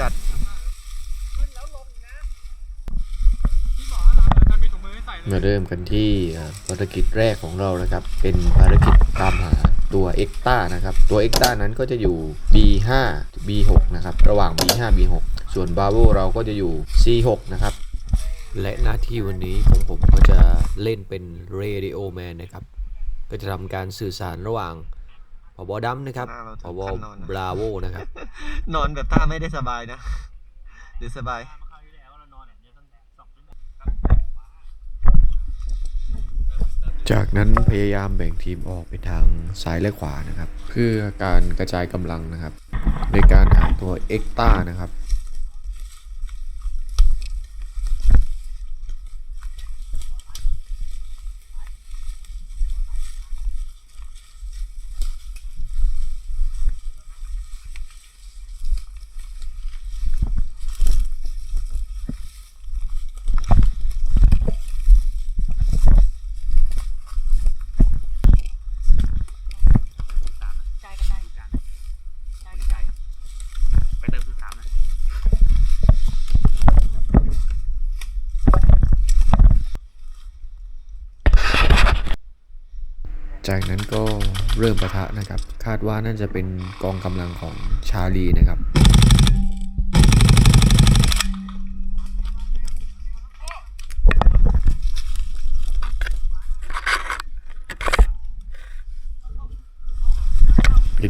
จัดมาเริ่มกันที่ภารกิจแรกของเรานะครับเป็นภารกิจตามหาตัวเอ็กต้านะครับตัวเอ็กต้านั้นก็จะอยู่ B5 B6 นะครับระหว่าง B5 B6 ส่วนบาโวเราก็จะอยู่ C6 นะครับและหน้าที่วันนี้ของผมก็จะเล่นเป็นเรดิโอแมนนะครับก็จะทำการสื่อสารระหว่างผบ.ดำนะครับผบ.บราโวนะครับนอนแบบท่าไม่ได้สบายนะหรือสบายจากนั้นพยายามแบ่งทีมออกไปทางซ้ายและขวานะครับเพื่อการกระจายกำลังนะครับในการหาตัวเอ็กต้านะครับจากนั้นก็เริ่มปะทะนะครับคาดว่าน่าจะเป็นกองกำลังของชาลีนะครับ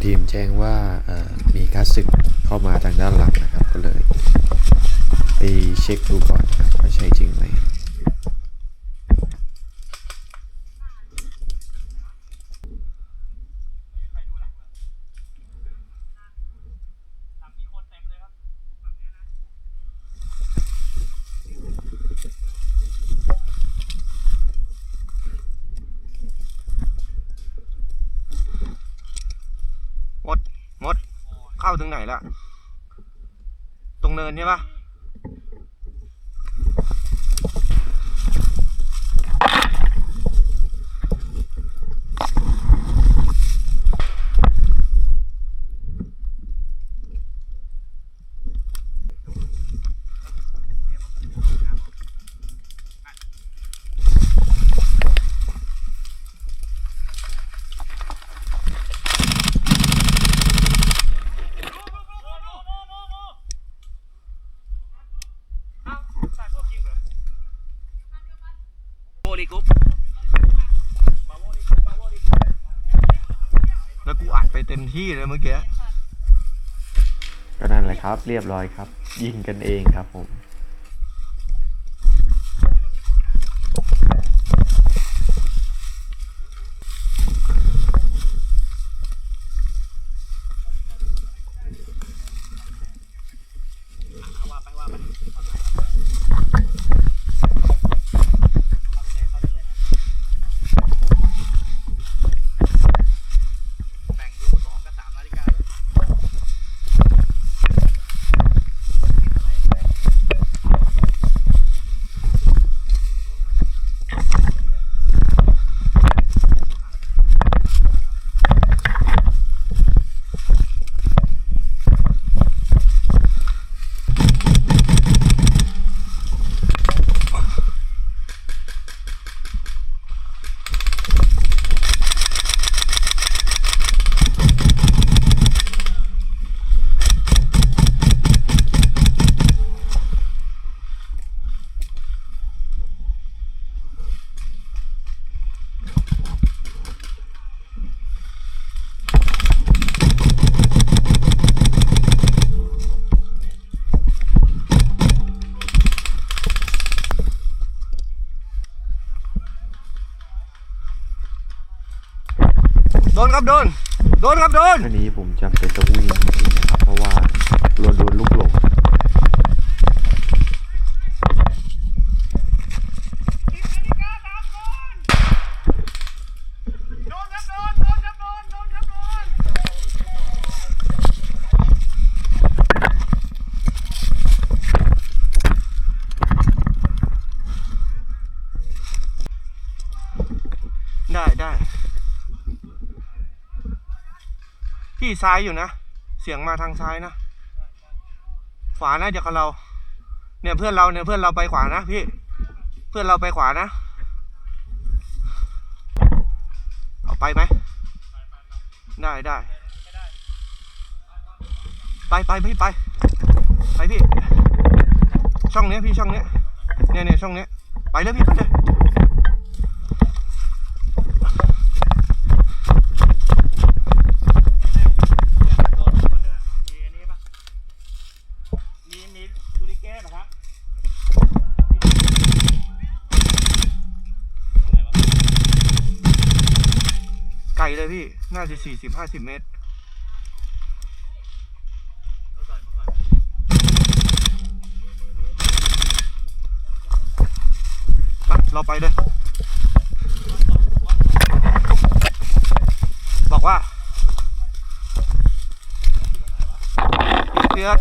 ทีมแจ้งว่ามีค่าศึกเข้ามาทางด้านหลังนะครับก็เลยไปเช็คดูก่อนนะครับว่าใช่จริงไหมมดเข้าถึงไหนละตรงเนินใช่ปะแล้วกูอัดไปเต็มที่เลยเมื่อกี้ก็นั่นแหละครับเรียบร้อยครับยิงกันเองครับผมโดนครับโดนครับโดนอันนี้ผมจำเป็นต้องวิ่งจริงๆนะครับเพราะว่าเราโดนลูกหลงได้พี่ซ้ายอยู่นะเสียงมาทางซ้ายนะ ขวานะเดี๋ยวกับเรา เนี่ยเพื่อนเราไปขวานะพี่ เพื่อนเราไปขวานะ เอาไปไหมได้ไปพี่ไปพี่ช่องเนี้ยพี่ช่องเนี้ยเนี่ยช่องเนี้ยไปเลยพี่ไปเลยไกลเลยพี่น่าจะ40-50 เมตรเราไปเลยบอกว่าเอิร์ธ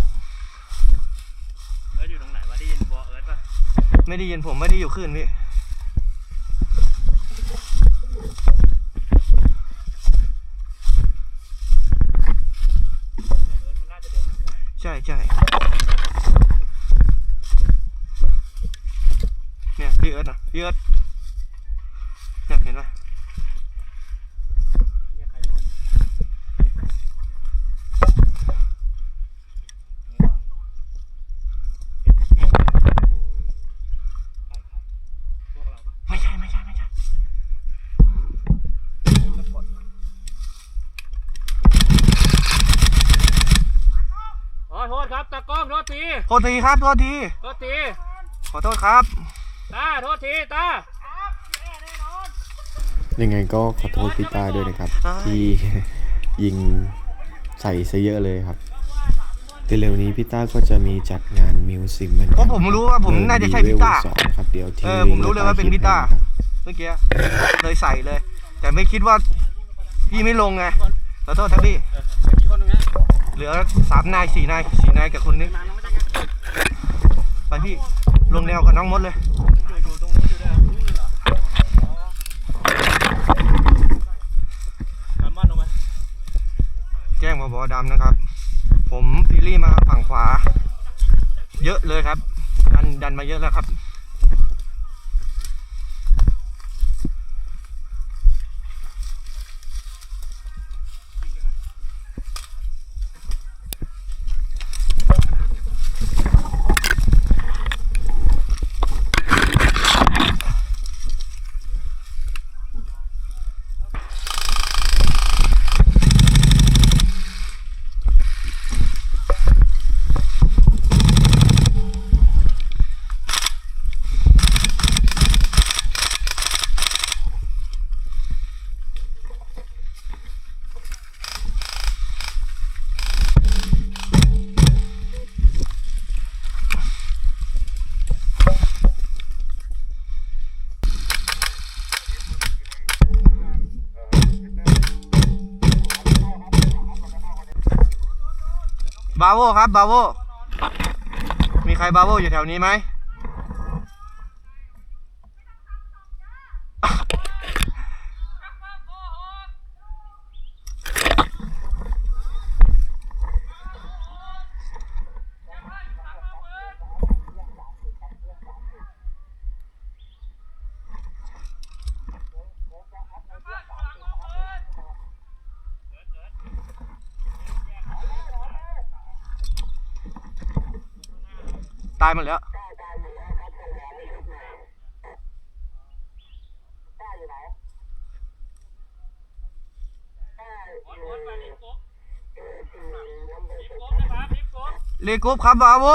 อยู่ตรงไหนวะได้ยินวอเอิร์ธป่ะไม่ได้ยินผมไม่ได้อยู่ขึ้นพี่ใช่เนี่ยพี่เอิร์ธนะพี่เอิร์ธเนี่ยเห็นไหมไม่ใช่โทษครับตากล้องโทษที โทษทีครับโทษที โทษที ขอโทษครับ ตาโทษทีตา ยังไงก็ขอโทษพี่ต้าด้วยนะครับ ที่ยิงใส่ซะเยอะเลยครับเร็วๆนี้พี่ต้าก็จะมีจัดงานมิวสิกเหมือนกัน เพราะผมรู้ว่าผมน่าจะใช่พี่ต้า 2นะครับเดี๋ยวที่ ผมรู้เลยว่าเป็นพี่ต้าเมื่อกี้เลยใส่เลย แต่ไม่คิดว่าพี่ไม่ลงไงขอโทษครับพี่เหลือ3 นาย 4 นายกับคนนี้ไปพี่ลงแนวกับน้องมดเลยแจ้งผบ.ดำนะครับผมพีรี่มาฝั่งขวาเยอะเลยครับดันมาเยอะแล้วครับบาโวครับบาโวมีใครบาโวอยู่แถวนี้ไหมตายหมดแล้วเลกุ๊บครับบาโว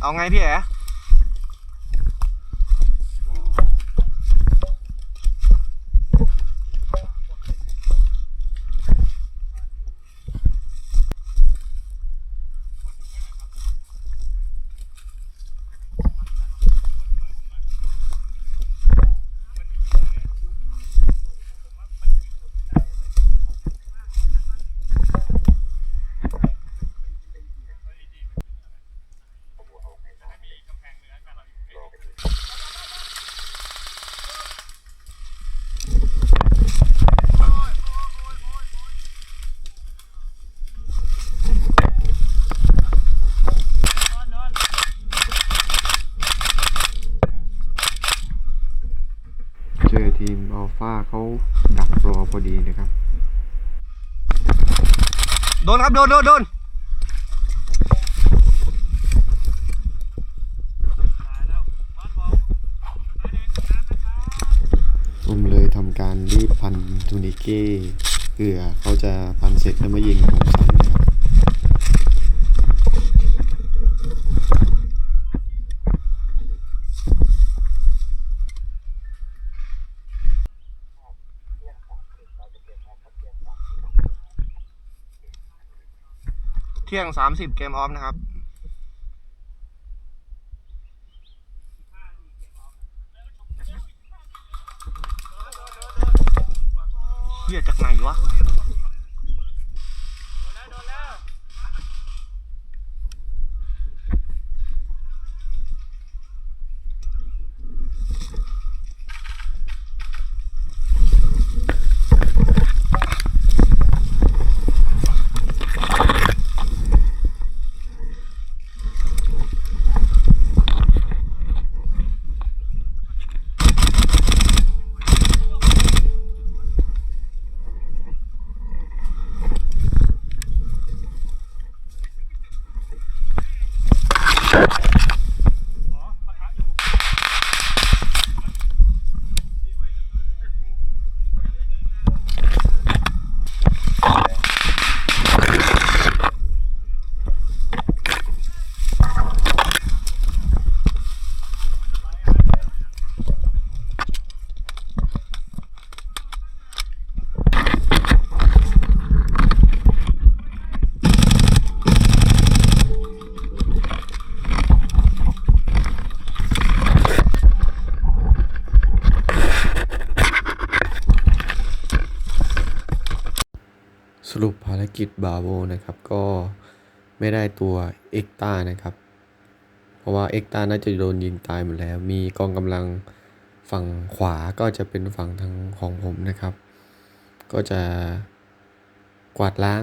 เอาไงพี่แอ๋ เจอทีมอัลฟาเขาดักรอพอดีนะครับ โดนครับโดนผมเลยทำการรีบพันทูนิเก้เผื่อเขาจะพันเสร็จแล้วมายิงผมซ้ำนะครับ เที่ยง30เกมออฟนะครับเฮียจากไหนวะสรุปภารกิจบาโวนะครับก็ไม่ได้ตัวเอ็กต้านะครับเพราะว่าเอ็กต้าน่าจะโดนยิงตายหมดแล้วมีกองกำลังฝั่งขวาก็จะเป็นฝั่งทางของผมนะครับก็จะกวาดล้าง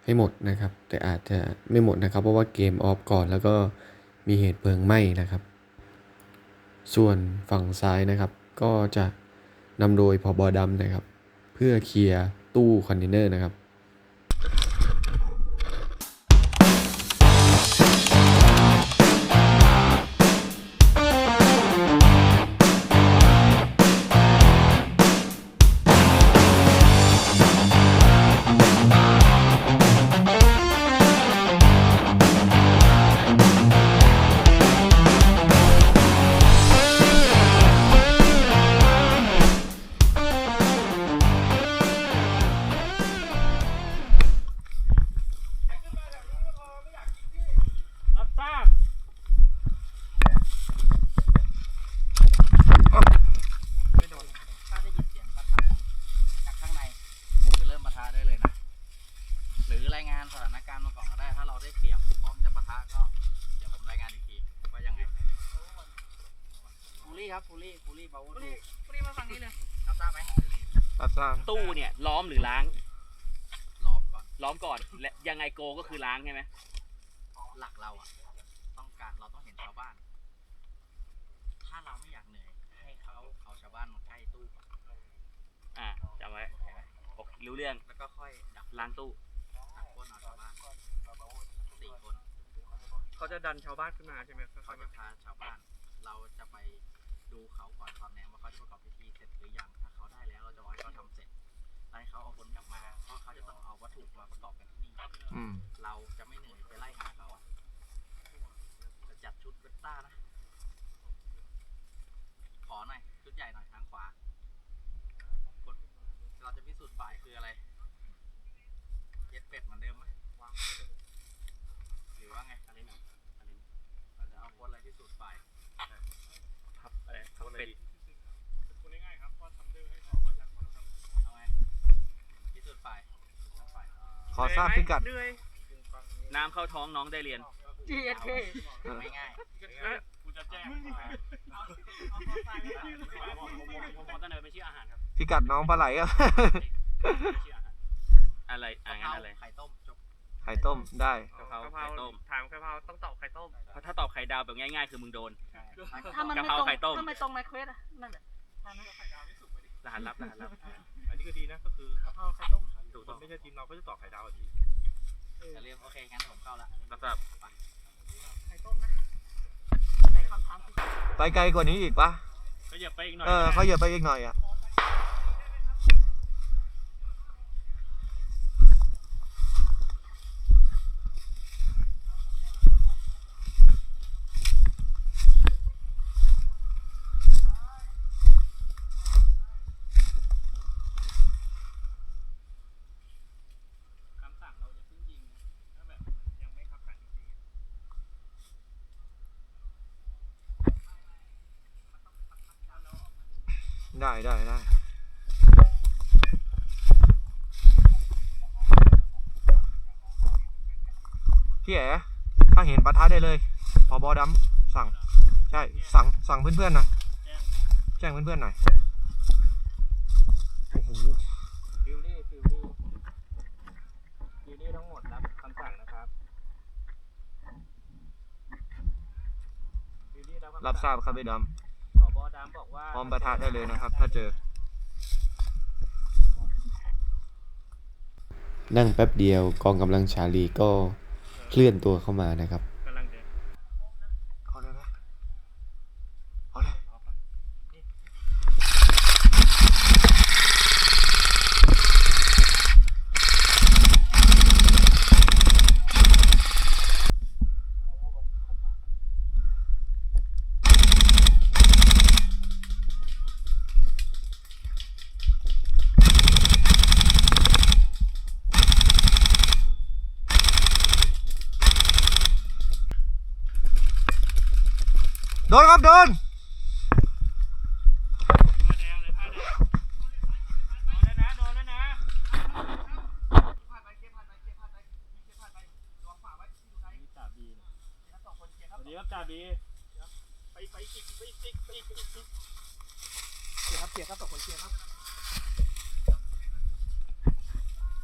ให้หมดนะครับแต่อาจจะไม่หมดนะครับเพราะว่าเกมออฟก่อนแล้วก็มีเหตุเพลิงไหม้นะครับส่วนฝั่งซ้ายนะครับก็จะนำโดยผบ.ดำนะครับเพื่อเคลียร์ตู้คอนเทนเนอร์นะครับรับทราบ ไม่โดนถ้าได้ยินเสียงปะทะจากข้างในคือเริ่มปะทะได้เลยนะ หรือรายงานสถานการณ์มาก่อนก็ได้ ถ้าเราได้เปรียบพร้อมจะปะทะก็เดี๋ยวผมรายงานอีกทีว่ายังไงฟูลี่ครับฟูลี่บาวูฟูลี่มาฝั่งนี้เลยรับทราบไหม รับทราบ ตู้เนี่ยล้อมหรือล้าง ล้อมก่อน ล้อมก่อน และยังไงโกก็คือล้างใช่ไหม หลักเราอะเราต้องเห็นชาวบ้าน ถ้าเราไม่อยากเหนื่อยให้เขาชาวบ้านมาใกล้ตู้ก่อน จำไว้ โอเคไหม โอเครู้เรื่อง แล้วก็ค่อยดัก ล้างตู้ คนเอาชาวบ้าน4 คน เขาจะดันชาวบ้านขึ้นมาใช่ไหม เขาจะพาชาวบ้าน เราจะไปดูเขาก่อนตอนแนว่าเขาจะประกอบพิธีเสร็จหรือยัง ถ้าเขาได้แล้วเราจะให้เขาทำเสร็จให้เขาเอาคนกลับมา เพราะเขาจะต้องเอาวัตถุมาประกอบกันที่นี่ เราจะไม่เหนื่อยไปไล่หาเขาจะจัดชุดเวสต้านะ ขอหน่อยชุดใหญ่หน่อยทางขวากดเราจะพิสูจน์ฝ่ายคืออะไร เย็ดเป็ดเหมือนเดิมไหมหรือว่าไงเราจะเอาโค้ดอะไรพิสูจน์ฝ่าย พับอะไรพับเป็ด เอาไงพิสูจน์ฝ่าย ขอทราบพิกัด น้ำเข้าท้องน้องได้เรียน เอาง่าย กูจะแจ้งผมเสนอเป็นชื่ออาหารครับ พิกัดน้องปลาไหลครับ ชื่ออาหารอะไร ๆ งั้นอะไร ไข่ต้มจบ ไข่ต้มได้ กะเพราไข่ต้ม ถามกะเพราต้องตอบไข่ต้ม เพราะถ้าตอบไข่ดาวแบบง่ายๆคือมึงโดน ไข่ ถ้ามัน กะ ไม่ เพรา ตรง ไข่ต้ม ถ้าไม่ตรงในเควสอะนั่นแหละ รหัสลับ อันนี้ก็ดีนะก็คือ เอาไข่ต้ม ถูกต้องไม่ใช่ทีมเราก็จะต่อไข่ดาวดี อย่าลืมโอเคงั้นผมเข้าละ รับทราบ ไข่ต้มนะแต่คำถามคือ ไปไกลกว่านี้อีกปะ ก็อย่าไปอีกหน่อย เขาอย่าไปอีกหน่อยอ่ะคำสั่งเราอย่าเพิ่งยิงนะถ้าแบบยังไม่ขับขันจริงๆ ได้พี่เอ๋ถ้าเห็นปะทะได้เลยผบ.ดำสั่งใช่สั่งเพื่อนๆหน่อยแจ้งเพื่อนๆหน่อยโอ้โห ฟิลลี่ทั้งหมดรับคำสั่งนะครับฟิลลี่รับคำสั่ง รับทราบครับพี่ด ผบ.ดำบอกว่า ำพร้อมปะทะได้เลยนะครับ ถ้าเจอ นั่งแป๊บเดียวกองกำลังชาลีก็เคลื่อนตัวเข้ามานะครับ กำลังเดิน เอาเลยไหมเอาเลย โดนครับโดน ผ้าแดงเลยผ้าแดงโดนแล้วนะนี่จ่าบีเนี่ยสวัสดีครับจ่าบี ไปอีกเสียครับต่อคนเชียร์ครับ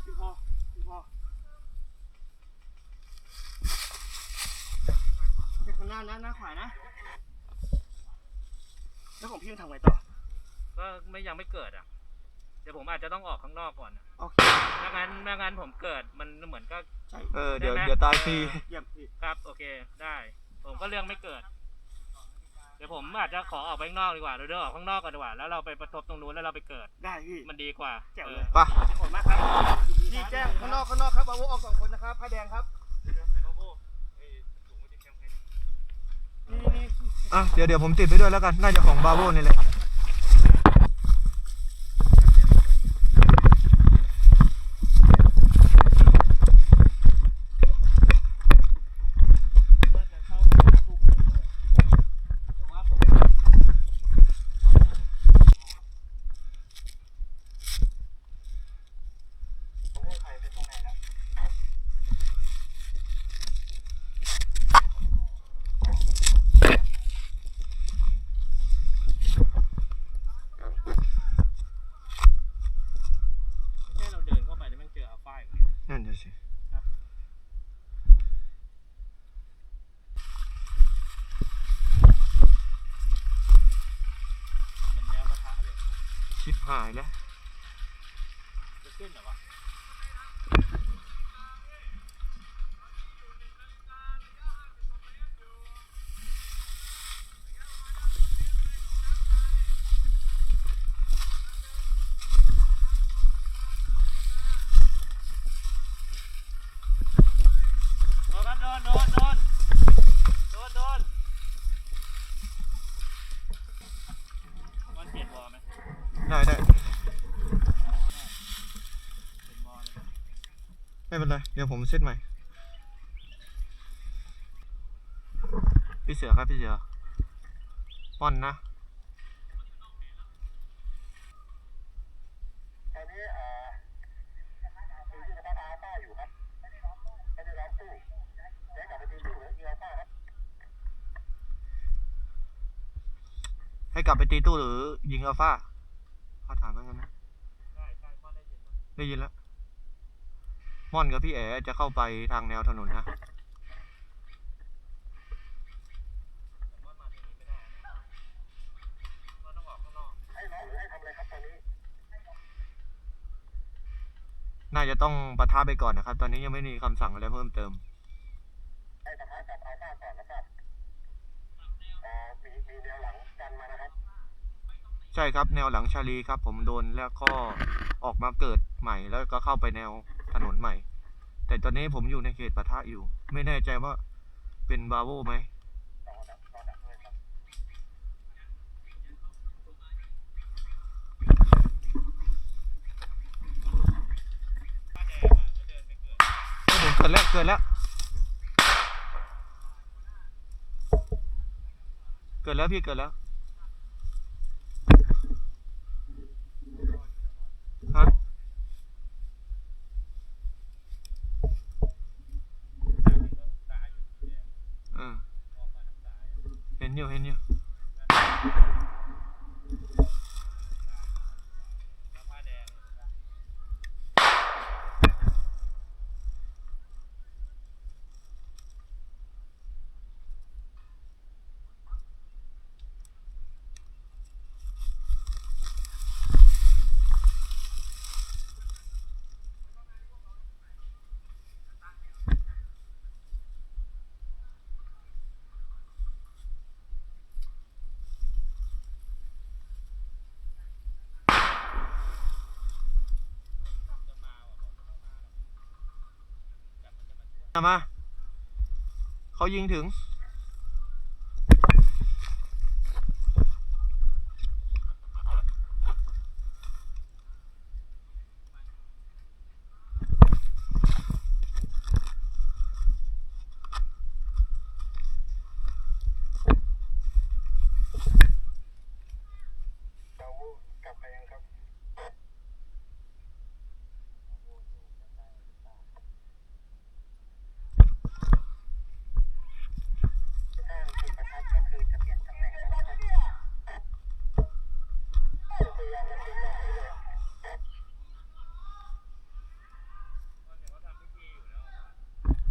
พี่พอเดี๋ยวข้างหน้านะหน้าขวานะแล้วของพี่มันทำไงต่อ ก็ยังไม่เกิดอ่ะ เดี๋ยวผมอาจจะต้องออกข้างนอกก่อนอะ โอเค ไม่งั้นผมเกิดมันเหมือนก็ ใช่ เดี๋ยว ได้ไหม เดี๋ยวตายฟรี เยี่ยมพี่ ครับโอเคได้ ผมก็เรื่องไม่เกิด เดี๋ยวผมอาจจะขอออกไปข้างนอกดีกว่าเราเดินออกข้างนอกก่อนดีกว่าแล้วเราไปประทบตรงนู้นแล้วเราไปเกิด ได้พี่ มันดีกว่า แจ๋ว เอ เล อย ไป ขอบคุณมากครับพี่แจ้งข้างนอกครับอาวุธออก2 คนนะครับผ้าแดงครับนี่ อ่ะเดี๋ยวผมติดไปด้วยแล้วกัน น่าจะของบาโวนี่แหละ ไม่ใช่เราเดินเข้าไปแล้วแม่งเจออัลฟาอยู่เนี่ย นั่นน่ะสิ เหมือนแนวปะทะเลย ชิบหายแล้ว จะขึ้นเหรอวะ โดนมันเปลี่ยนวอลไหม ได้ เปลี่ยนวอลเลย ไม่เป็นไร เดี๋ยวผมเซตใหม่ พี่เสือครับพี่เสือป้อนนะ ให้กลับไปตีตู้หรือยิงอัลฟาเขาถามว่างั้นนะ ใช่พ่อได้ยินปะ ได้ยินแล้ว ม่อนกับพี่เอ๋จะเข้าไปทางแนวถนนนะ แต่ว่ามาทางนี้ไม่ได้นะว่าต้องออกข้างนอก จะต้องปะทะไปก่อนนะครับ ตอนนี้ยังไม่มีคำสั่งอะไรเพิ่มเติมใช่ครับแนวหลังชาลีครับ ผมโดนแล้วก็ออกมาเกิดใหม่แล้วก็เข้าไปแนวถนนใหม่ แต่ตอนนี้ผมอยู่ในเขตปะทะอยู่ ไม่แน่ใจว่าเป็นบาโวไหมผมเกิดแล้วเกิดแล้วพี่เกิดแล้วฮะเห็นอยู่มาเขายิงถึง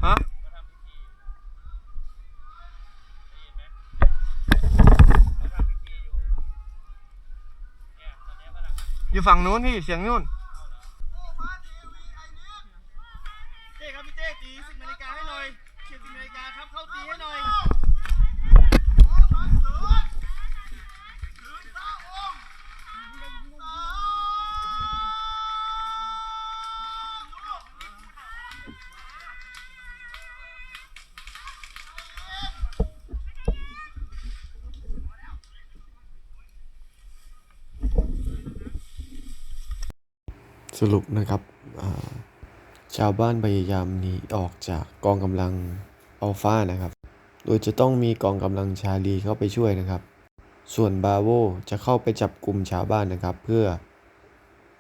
ฮะอยู่ฝั่งนู้นพี่เสียงนู้นเต้ครับพี่เต้ตี10 นาฬิกาให้หน่อยเขียน10 นาฬิกาครับเข้าตีให้หน่อยสรุปนะครับชาวบ้านพยายามหนีออกจากกองกำลังอัลฟานะครับโดยจะต้องมีกองกำลังชาลีเข้าไปช่วยนะครับส่วนบาโวจะเข้าไปจับกลุ่มชาวบ้านนะครับเพื่อ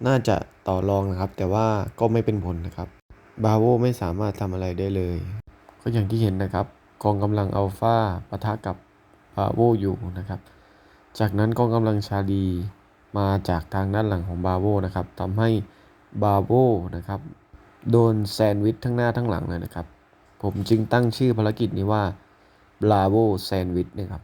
น่าจะต่อรองนะครับแต่ว่าก็ไม่เป็นผลนะครับบาโวไม่สามารถทำอะไรได้เลยก็อย่างที่เห็นนะครับกองกำลังอัลฟาปะทะกับบาโวอยู่นะครับจากนั้นกองกำลังชาลีมาจากทางด้านหลังของบาโวนะครับทำให้บาโวนะครับโดนแซนด์วิชทั้งหน้าทั้งหลังเลยนะครับผมจึงตั้งชื่อภารกิจนี้ว่าบาโวแซนด์วิชนะครับ